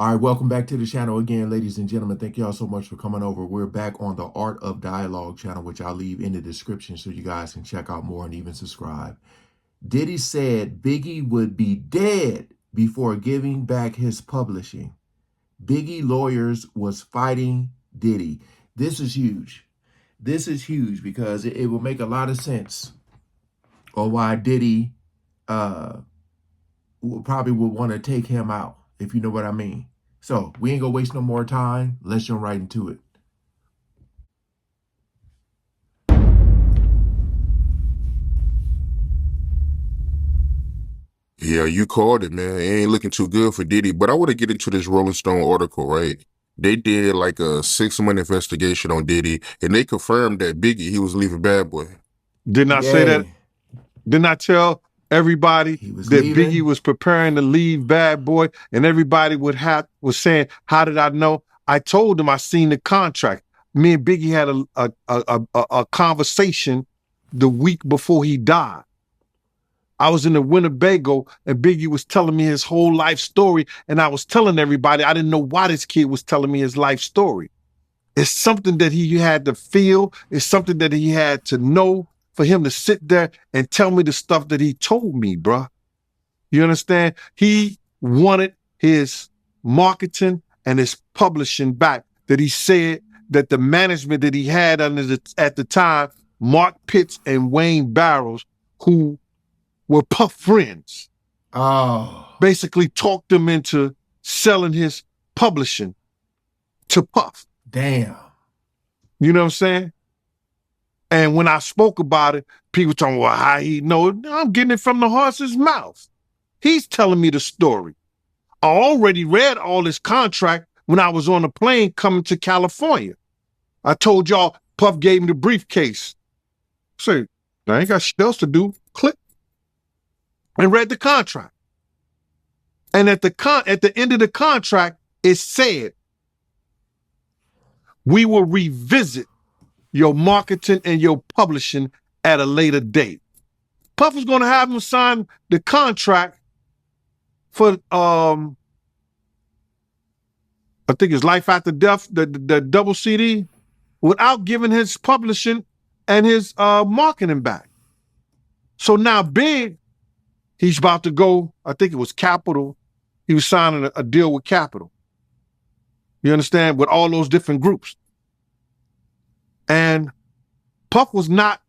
All right, welcome back to the channel again, ladies and gentlemen. Thank y'all so much for coming over. We're back on the Art of Dialogue channel, which I'll leave in the description so you guys can check out more and even subscribe. Diddy said Biggie would be dead before giving back his publishing. Biggie lawyers was fighting Diddy. This is huge. This is huge because it will make a lot of sense on why Diddy probably would want to take him out, if you know what I mean. So we ain't gonna waste no more time. Let's jump right into it. Yeah, you called it, man. It ain't looking too good for Diddy. But I want to get into this Rolling Stone article, right? They did like a 6-month investigation on Diddy, and they confirmed that Biggie, he was leaving Bad Boy. Didn't I say that? Yay. Didn't I tell everybody He was that Biggie leaving. was preparing to leave Bad Boy, and everybody was saying, "How did I know?" I told them I seen the contract. Me and Biggie had a conversation the week before he died. I was in the Winnebago, and Biggie was telling me his whole life story, and I was telling everybody I didn't know why this kid was telling me his life story. It's something that he had to feel. It's something that he had to know for him to sit there and tell me the stuff that he told me, bruh. You understand? He wanted his marketing and his publishing back. That he said that the management that he had at the time, Mark Pitts and Wayne Barrows, who were Puff friends, Oh, basically talked him into selling his publishing to Puff. damn. You know what I'm saying? And when I spoke about it, people talking, well, how he know? I'm getting it from the horse's mouth. He's telling me the story. I already read all his contract when I was on the plane coming to California. I told y'all Puff gave me the briefcase. Say, I ain't got shit else to do. Click. And read the contract. And at the end of the contract, it said, we will revisit your marketing and your publishing at a later date. Puff was going to have him sign the contract for, I think it's Life After Death, the double CD, without giving his publishing and his marketing back. So now Big, he's about to go, I think it was Capitol. He was signing a deal with Capitol. You understand? With all those different groups. And Puff was not,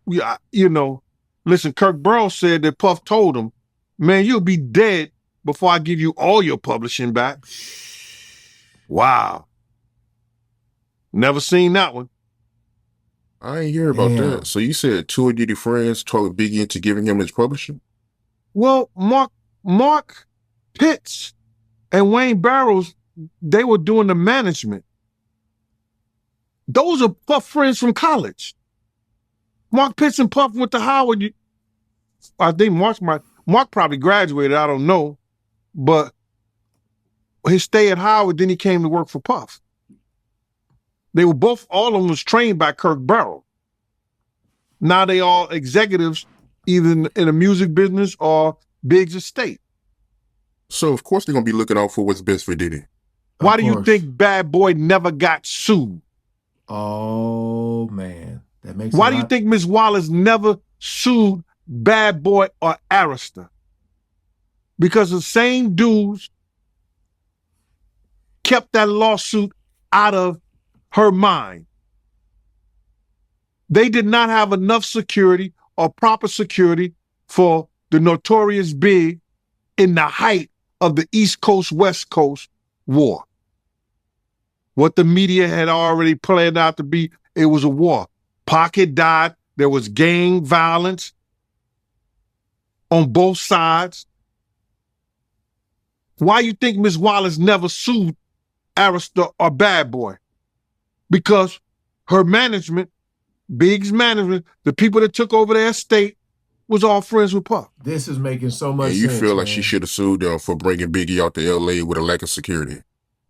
listen, Kirk Burrows said that Puff told him, man, you'll be dead before I give you all your publishing back. Wow. Never seen that one. I ain't hear about Damn. that. So you said two of Diddy friends talked Biggie into giving him his publishing? Well, Mark Pitts and Wayne Barrows, they were doing the management. Those are Puff friends from college. Mark Pitts and Puff went to Howard. I think Mark probably graduated, I don't know. But his stay at Howard, then he came to work for Puff. They were all of them was trained by Kirk Barrow. Now they all executives, either in the music business or Big's estate. So of course they're going to be looking out for what's best for Diddy. Why do you think Bad Boy never got sued? Oh, man. That makes Why do you think Ms. Wallace never sued Bad Boy or Arista? Because the same dudes kept that lawsuit out of her mind. They did not have enough security or proper security for the notorious Big in the height of the East Coast, West Coast war. What the media had already planned out to be, it was a war. Pocket died. There was gang violence on both sides. Why you think Ms. Wallace never sued Arista or Bad Boy? Because her management, Big's management, the people that took over their estate, was all friends with Puff. This is making so much And you sense, feel like man. she should have sued them for bringing Biggie out to L.A. with a lack of security?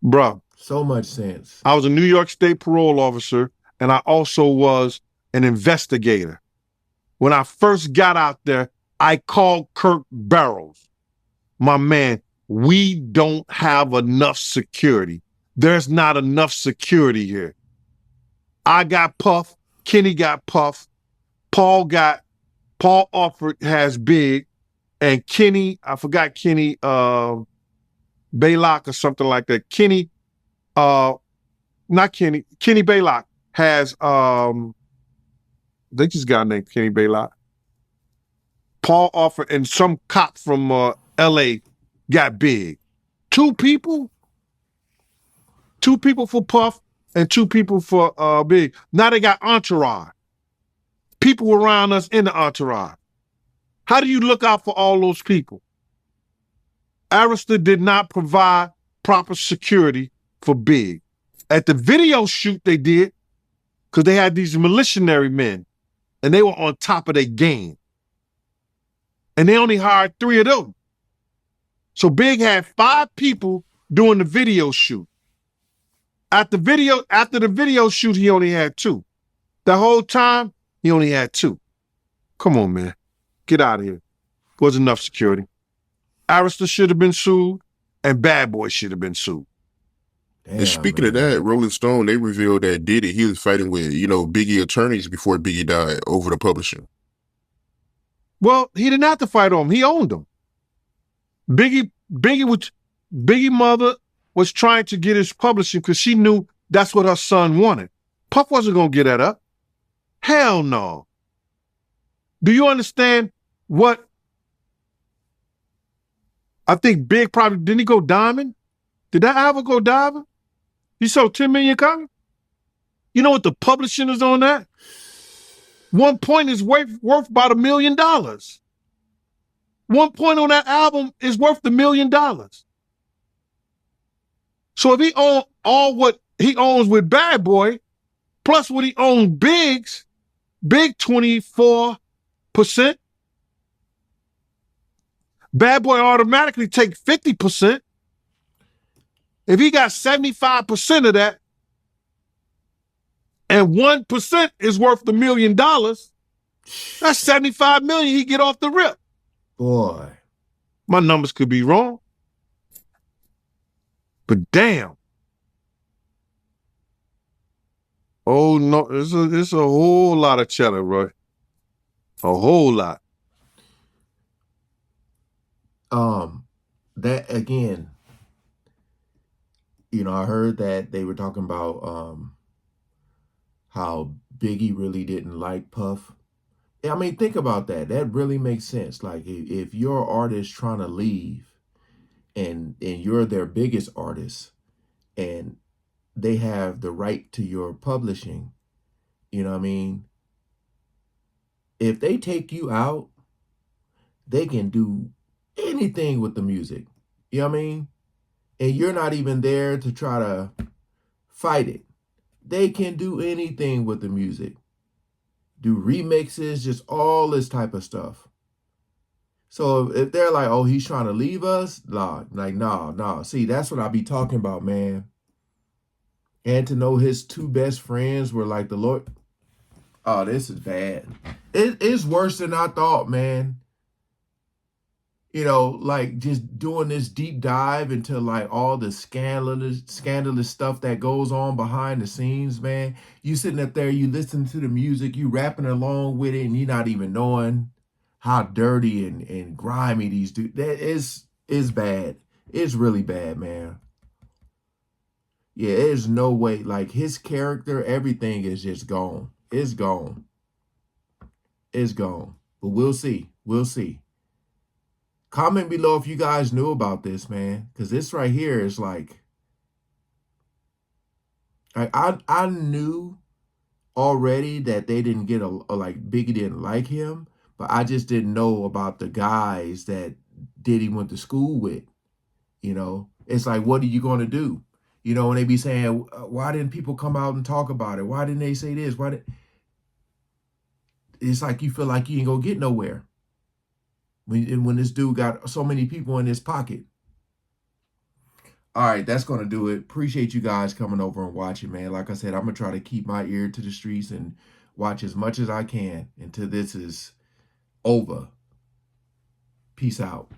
Bro. So much sense. I was a New York State parole officer, and I also was an investigator. When I first got out there, I called Kirk Barrows, my man. we don't have enough security. There's not enough security here. I got Puff, Kenny got Puff, Paul Alford has Big, and Kenny, I forgot Kenny Baylock or something like that. Kenny Baylock has they just got a name, Kenny Baylock. Paul Alford and some cop from LA got Big. Two people for Puff and two people for Big. Now they got entourage. People around us in the entourage. How do you look out for all those people? Arista did not provide proper security for Big. At the video shoot they did, because they had these militiamentary men, and they were on top of their game. And they only hired 3 of them. So Big had 5 people doing the video shoot. After the video shoot, he only had 2. The whole time, he only had 2. Come on, man. Get out of here. Wasn't enough security. Arista should have been sued, and Bad Boy should have been sued. Damn, And speaking man. of that, Rolling Stone, they revealed that Diddy, he was fighting with, Biggie attorneys before Biggie died over the publishing. Well, he didn't have to fight on him. He owned them. Biggie mother was trying to get his publishing because she knew that's what her son wanted. Puff wasn't going to get that up. Hell no. Do you understand what? I think Big probably, didn't he go diamond? Did that ever go diamond? He sold 10 million copies? You know what the publishing is on that? 1 point is worth about $1 million. 1 point on that album is worth $1 million. So if he owns all what he owns with Bad Boy, plus what he owns Big 24%, Bad Boy automatically take 50%. If he got 75% of that, and 1% is worth $1 million, that's $75 million he get off the rip. Boy. My numbers could be wrong. But damn. Oh no, it's a whole lot of cheddar, Roy. A whole lot. That again, I heard that they were talking about how Biggie really didn't like Puff. I mean, think about that. That really makes sense. Like if your artist trying to leave and you're their biggest artist and they have the right to your publishing, you know what I mean? If they take you out, they can do anything with the music. You know what I mean? And you're not even there to try to fight it. They can do anything with the music. Do remixes, just all this type of stuff. So if they're like, oh, he's trying to leave us, nah. See, that's what I be talking about, man. And to know his 2 best friends were like the Lord. Oh, this is bad. It's worse than I thought, man. Like just doing this deep dive into like all the scandalous stuff that goes on behind the scenes, man. You sitting up there, you listen to the music, you rapping along with it, and you're not even knowing how dirty and grimy these dudes. That is bad. It's really bad, man. Yeah, there's no way. Like his character, everything is just gone. It's gone. It's gone. But we'll see. We'll see. Comment below if you guys knew about this, man. Because this right here is like I knew already that they didn't get like Biggie didn't like him, but I just didn't know about the guys that Diddy went to school with. It's like, what are you going to do? When they be saying, why didn't people come out and talk about it? Why didn't they say this? It's like you feel like you ain't gonna get nowhere. When this dude got so many people in his pocket. All right, that's going to do it. Appreciate you guys coming over and watching, man. Like I said, I'm going to try to keep my ear to the streets and watch as much as I can until this is over. Peace out.